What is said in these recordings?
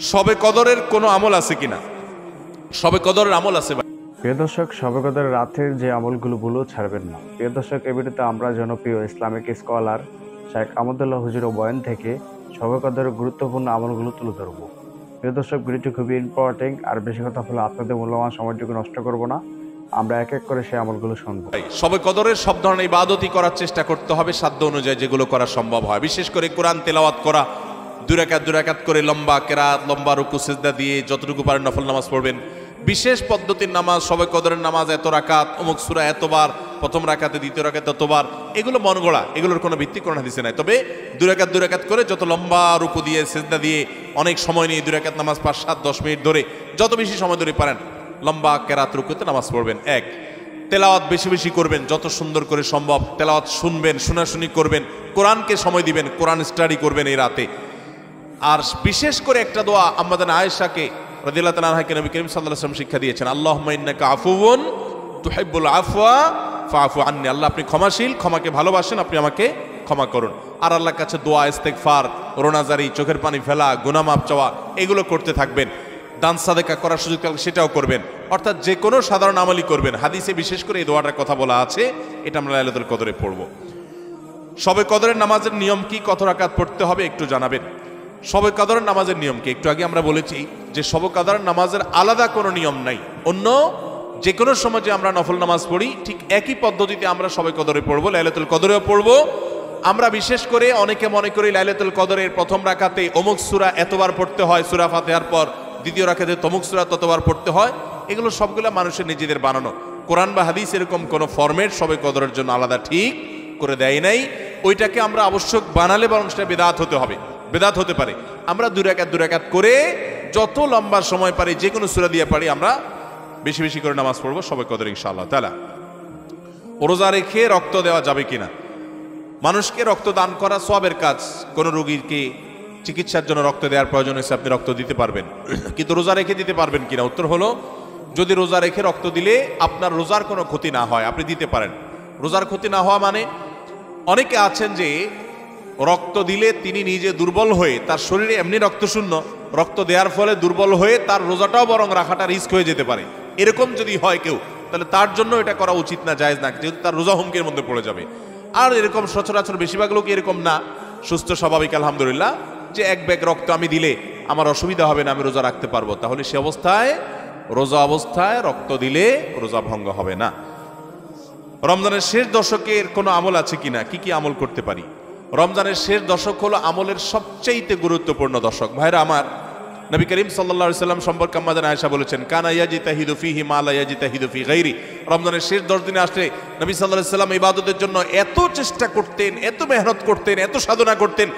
শবে কদরের কোনো আমল আছে কিনা? শবে কদরের আমল আছে ভাই। প্রিয় দর্শক, শবে কদরের রাতের যে আমলগুলো ভুলেও ছাড়বেন না। প্রিয় দর্শক, এই ভিডিওতে আমরা জনপ্রিয় ইসলামিক স্কলার শেখ আহমদুল্লাহ হুজুরের বয়ান থেকে শবে কদরের গুরুত্বপূর্ণ আমলগুলো তুলে ধরবো। প্রিয় দর্শক, ভিডিওটি খুবই ইম্পর্টেন্ট, আর বেশি কথা হলে আপনাদের মূল্যবান সময়টুকু নষ্ট করব না। আমরা এক এক করে সেই আমলগুলো শুনবো। শবে কদরের সব ধরনের ইবাদতই করার চেষ্টা করতে হবে সাধ্য অনুযায়ী, যেগুলো করা সম্ভব হয়। বিশেষ করে কোরআন তেলাওয়াত করা, দুই রাকাত করে লম্বা কেরাত, লম্বা রুকু সিজদা দিয়ে যতটুকু পারেন নফল নামাজ পড়বেন। বিশেষ পদ্ধতির নামাজ, শবে কদরের নামাজ এত রাকাত, অমুক সূরা এতবার, প্রথম রাকাতে দ্বিতীয় রাকাতে ততবার, এগুলো মন গড়া, এগুলোর কোনো ভিত্তি কোরআন হাদিসে নাই। তবে দুই রাকাত করে যত লম্বা রুকু দিয়ে সিজদা দিয়ে অনেক সময় নিয়ে দুই রাকাত নামাজ 5, 7, 10 মিনিট ধরে যত বেশি সময় ধরে পারেন লম্বা কেরাত রুকুতে নামাজ পড়বেন। এক, তেলাওয়াত বেশি বেশি করবেন, যত সুন্দর করে সম্ভব তেলাওয়াত শুনবেন, শোনাশুনি করবেন, কোরআনকে সময় দিবেন, কোরআন স্টাডি করবেন এই রাতে। আর বিশেষ করে একটা দোয়া আমাদের আয়েশাকে রাদিয়াল্লাহু তাআলা আনহাকে নবী করিম সাল্লাল্লাহু আলাইহি ওয়াসাল্লাম শিক্ষা দিয়েছেন, আল্লাহুম্মা ইন্নাকা আফুউন তুহিব্বুল আফওয়া ফাআফু আন্নি। আল্লাহ আপনি ক্ষমাশীল, ক্ষমাকে ভালোবাসেন, আপনি আমাকে ক্ষমা করুন। আর আল্লাহর কাছে দোয়া, ইস্তেগফার, রোনাজারি, চোখের পানি ফেলা, গুনাহ মাফ চাওয়া, এগুলো করতে থাকবেন। দান সাদেকা করার সুযোগ থাকলে সেটাও করবেন, অর্থাৎ যে কোনো সাধারণ আমলই করবেন। হাদিসে বিশেষ করে এই দোয়াটার কথা বলা আছে, এটা আমরা লাইলাতুল কদরে পড়ব। শবে কদরের নামাজের নিয়ম কি, কত রাকাত পড়তে হবে একটু জানাবেন। শবে কদরের নামাজের নিয়ম কি? একটু আগে আমরা বলেছি যে শবে কদরের নামাজের আলাদা কোনো নিয়ম নাই। অন্য যে কোনো সময় যে আমরা নফল নামাজ পড়ি ঠিক একই পদ্ধতিতে আমরা শবে কদরে পড়বো, লাইলাতুল কদরেও পড়বো। আমরা বিশেষ করে অনেকে মনে করি লাইলাতুল কদরের প্রথম রাকাতে অমুক সূরা এতবার পড়তে হয়, সূরা ফাতিহার পর দ্বিতীয় রাকাতে তমুক সূরা ততবার পড়তে হয়। এগুলো সবগুলো মানুষের নিজেদের বানানো। কোরআন বা হাদিস এরকম কোনো ফরম্যাট শবে কদরের জন্য আলাদা ঠিক করে দেয় নাই। ওইটাকে আমরা আবশ্যক বানালে বরং সেটা বেদাত হতে হবে, বেদাত হতে পারে। আমরা দুই রাকাত করে যত লম্বা সময় পারি, যে কোনো সূরা দিয়ে পারি, আমরা বেশি বেশি করে নামাজ পড়বো শবে কদর ইনশাআল্লাহ তাআলা। রোজা রেখে রক্ত দেওয়া যাবে কিনা? মানুষকে রক্ত দান করা সওয়াবের কাজ। কোন রোগীকে চিকিৎসার জন্য রক্ত দেওয়ার প্রয়োজন হয়েছে, আপনি রক্ত দিতে পারবেন, কিন্তু রোজা রেখে দিতে পারবেন কিনা? উত্তর হলো, যদি রোজা রেখে রক্ত দিলে আপনার রোজার কোনো ক্ষতি না হয় আপনি দিতে পারেন। রোজার ক্ষতি না হওয়া মানে, অনেকে আছেন যে রক্ত দিলে তিনি নিজে দুর্বল হয়ে, তার শরীরে এমনি রক্ত শূন্য, রক্ত দেওয়ার ফলে দুর্বল হয়ে তার রোজাটাও বরং রাখাটা রিস্ক হয়ে যেতে পারে। এরকম যদি হয় কেউ, তাহলে তার জন্য এটা করা উচিত না, জায়েজ না, যেহেতু তার রোজা হুমকির মধ্যে পড়ে যাবে। আর এরকম সচরাচর বেশিরভাগ লোক এরকম না, সুস্থ স্বাভাবিক আলহামদুলিল্লাহ, যে এক ব্যাগ রক্ত আমি দিলে আমার অসুবিধা হবে না, আমি রোজা রাখতে পারবো, তাহলে সে অবস্থায় রোজা অবস্থায় রক্ত দিলে রোজা ভঙ্গ হবে না। রমজানের শেষ দশকের কোনো আমল আছে কিনা, কি কি আমল করতে পারি? রমজানের শেষ দশক হলো আমলের সবচেয়ে গুরুত্বপূর্ণ দশক। ভাইরা আমার, নবী করিম সাল্লাল্লাহু আলাইহি ওয়াসাল্লাম সম্পর্কে আমাদের আয়েশা বলেছেন, কানা ইয়াজিতাহিদু ফীহি মা লা ইয়াজিতাহিদু ফী গায়রি। রমজানের শেষ 10 দিনে আসলে নবী সাল্লাল্লাহু আলাইহি ওয়াসাল্লাম ইবাদতের জন্য এত চেষ্টা করতেন, এত মেহনত করতেন, এত সাধনা করতেন,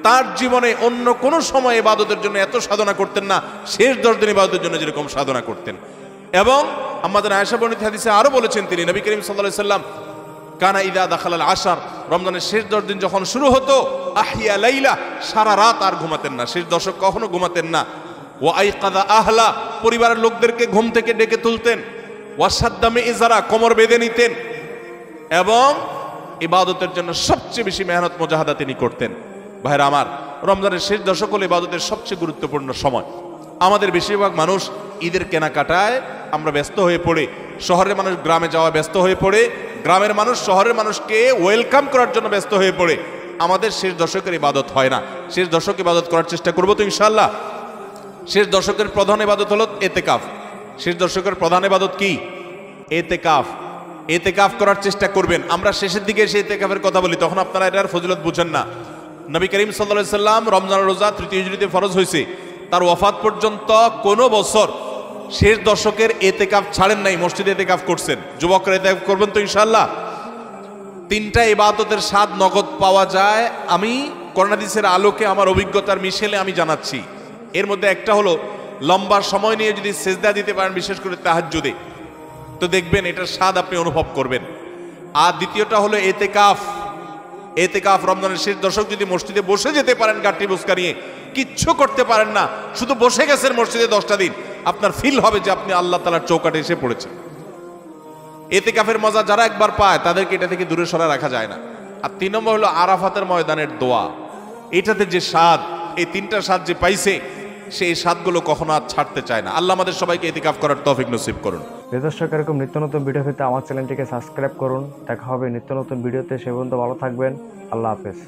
তার জীবনে অন্য কোন সময় ইবাদতের জন্য এত সাধনা করতেন না, শেষ 10 দিন ইবাদতের জন্য যেরকম সাধনা করতেন। এবং আমাদের আয়েশা বর্ণিত হাদিসে আরো বলেছেন তিনি, নবী করিম সাল্লাল্লাহু আলাইহি ওয়াসাল্লাম কানা ইদা দাখালাল আশার, রমজানের শেষ 10 দিন যখন শুরু হতো, আহিয়া লাইলা, সারা রাত আর ঘুমাতেন না, শেষ দশক কখনো ঘুমাতেন না। ওয়া আইকাদা আহলা, পরিবারের লোকদেরকে ঘুম থেকে ডেকে তুলতেন। ওয়া সাদ্দামে ইজারা, কোমর বেঁধে নিতেন। এবং ইবাদতের জন্য সবচেয়ে বেশি মেহনত মুজাহাদা তিনি করতেন। ভাইরা আমার, রমজানের শেষ দশক হলো ইবাদতের সবচেয়ে গুরুত্বপূর্ণ সময়। আমাদের বেশিরভাগ মানুষ ঈদের কেনাকাটায় আমরা ব্যস্ত হয়ে পড়ে, শহরের মানুষ গ্রামে যাওয়া ব্যস্ত হয়ে পড়ে, গ্রামের মানুষ শহরের মানুষকে ওয়েলকাম করার জন্য ব্যস্ত হয়ে পড়ে। আমাদের শেষ দশকের ইবাদত হয় না। শেষ দশক ইবাদত করার চেষ্টা করবো তো ইনশাআল্লাহ। শেষ দশকের প্রধান ইবাদত হলো এতেকাফ। শেষ দশকের প্রধান ইবাদত কি? এতেকাফ। এতেকাফ করার চেষ্টা করবেন। আমরা শেষের দিকে সেই এতেকাফের কথা বলি, তখন আপনারা এটার ফজিলত বুঝেন না। নবী করিম সাল্লাল্লাহু আলাইহি সাল্লাম রমজান রোজা 3য় হিজরিতে ফরজ হয়েছে, তার ওয়াফাত পর্যন্ত কোনো বছর শেষ দশকের এতেকাফ ছাড়েন নাই, মসজিদে এতেকাফ করছেন। যুবকরা এতেকাফ করবেন তো ইনশাআল্লাহ। 3টা ইবাদতের স্বাদ নগদ পাওয়া যায়, আমি কোরআন হাদিসের আলোকে আমার অভিজ্ঞতার মিশেলে আমি জানাচ্ছি। এর মধ্যে একটা হলো, লম্বা সময় নিয়ে যদি সেজদা দিতে পারেন, বিশেষ করে তাহাজ্জুদে, তো দেখবেন এটার স্বাদ আপনি অনুভব করবেন। আর দ্বিতীয়টা হলো এতেকাফ। এতেকাফ রমজানের শেষ দশক যদি মসজিদে বসে যেতে পারেন, গাঠি বুসকা নিয়ে, কিচ্ছু করতে পারেন না, শুধু বসে গেছেন মসজিদে 10টা দিন, আপনার ফিল হবে যে আপনি আল্লাহ তাআলার চৌকাঠে এসে পড়েছেন। এতেকাফের মজা যারা একবার পায় তাদেরকে এটা থেকে দূরে সরা রাখা যায় না। আর 3 নম্বর হলো আরাফাতের ময়দানের দোয়া। এটাতে যে স্বাদ, এই 3টা স্বাদ যে পাইছে, সেই স্বাদগুলো কখনো আর ছাড়তে চায় না। আল্লাহ আমাদের সবাইকে ইতিকাফ করার তৌফিক নসিব করুন। প্রিয় দর্শক, এরকম নিত্য নতুন ভিডিও পেতে আমার চ্যানেলটিকে সাবস্ক্রাইব করুন। দেখা হবে নিত্য নতুন ভিডিওতে। সে পর্যন্ত ভালো থাকবেন। আল্লাহ হাফেজ।